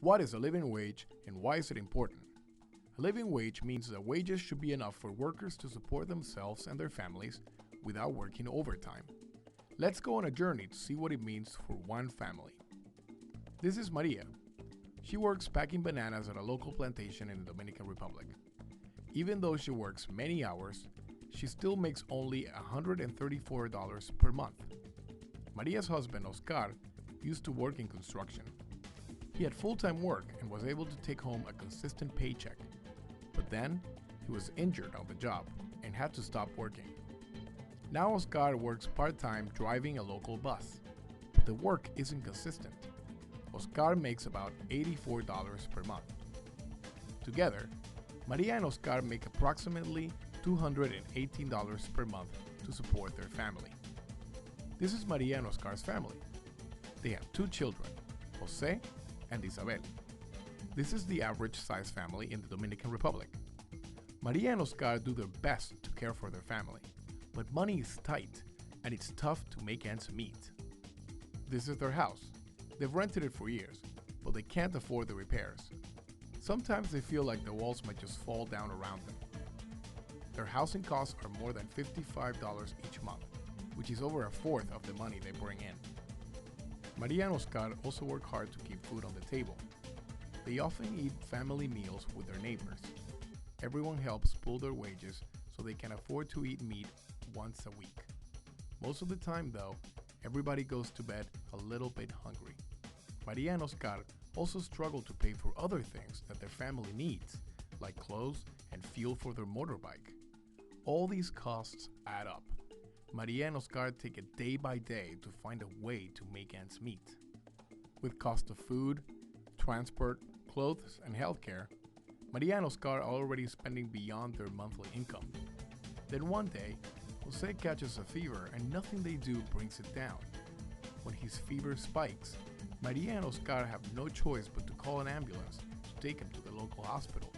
What is a living wage and why is it important? A living wage means that wages should be enough for workers to support themselves and their families without working overtime. Let's go on a journey to see what it means for one family. This is Maria. She works packing bananas at a local plantation in the Dominican Republic. Even though she works many hours, she still makes only $134 per month. Maria's husband, Oscar, used to work in construction. He had full-time work and was able to take home a consistent paycheck. But then, he was injured on the job and had to stop working. Now Oscar works part-time driving a local bus, but the work isn't consistent. Oscar makes about $84 per month. Together, Maria and Oscar make approximately $218 per month to support their family. This is Maria and Oscar's family. They have two children, Jose and Isabel. This is the average size family in the Dominican Republic. Maria and Oscar do their best to care for their family, but money is tight and it's tough to make ends meet. This is their house. They've rented it for years, but they can't afford the repairs. Sometimes they feel like the walls might just fall down around them. Their housing costs are more than $55 each month, which is over a fourth of the money they bring in. Maria and Oscar also work hard to keep food on the table. They often eat family meals with their neighbors. Everyone helps pool their wages so they can afford to eat meat once a week. Most of the time, though, everybody goes to bed a little bit hungry. Maria and Oscar also struggle to pay for other things that their family needs, like clothes and fuel for their motorbike. All these costs add up. Maria and Oscar take it day by day to find a way to make ends meet. With cost of food, transport, clothes, and healthcare, Maria and Oscar are already spending beyond their monthly income. Then one day, Jose catches a fever and nothing they do brings it down. When his fever spikes, Maria and Oscar have no choice but to call an ambulance to take him to the local hospital.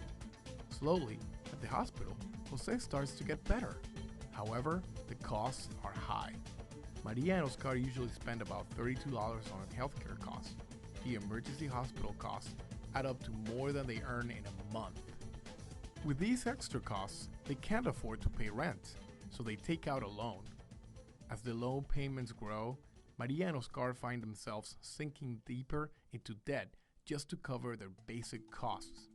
Slowly, at the hospital, Jose starts to get better. However, the costs are high. Maria and Oscar usually spend about $32 on healthcare costs. The emergency hospital costs add up to more than they earn in a month. With these extra costs, they can't afford to pay rent, so they take out a loan. As the loan payments grow, Maria and Oscar find themselves sinking deeper into debt just to cover their basic costs.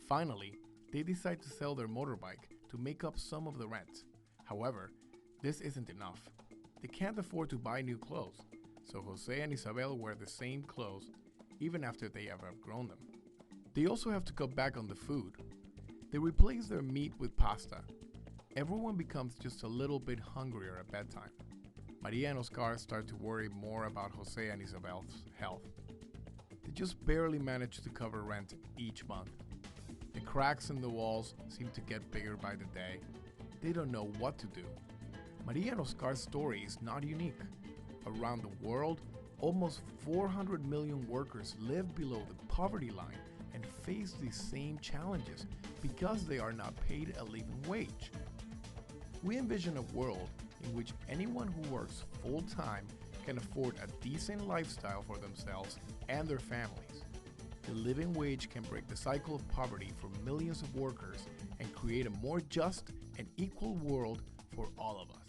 Finally, they decide to sell their motorbike to make up some of the rent. However, this isn't enough. They can't afford to buy new clothes, so Jose and Isabel wear the same clothes even after they have outgrown them. They also have to cut back on the food. They replace their meat with pasta. Everyone becomes just a little bit hungrier at bedtime. Maria and Oscar start to worry more about Jose and Isabel's health. They just barely manage to cover rent each month. The cracks in the walls seem to get bigger by the day. They don't know what to do. Maria and Oscar's story is not unique. Around the world, almost 400 million workers live below the poverty line and face these same challenges because they are not paid a living wage. We envision a world in which anyone who works full-time can afford a decent lifestyle for themselves and their families. The living wage can break the cycle of poverty for millions of workers and create a more just and equal world for all of us.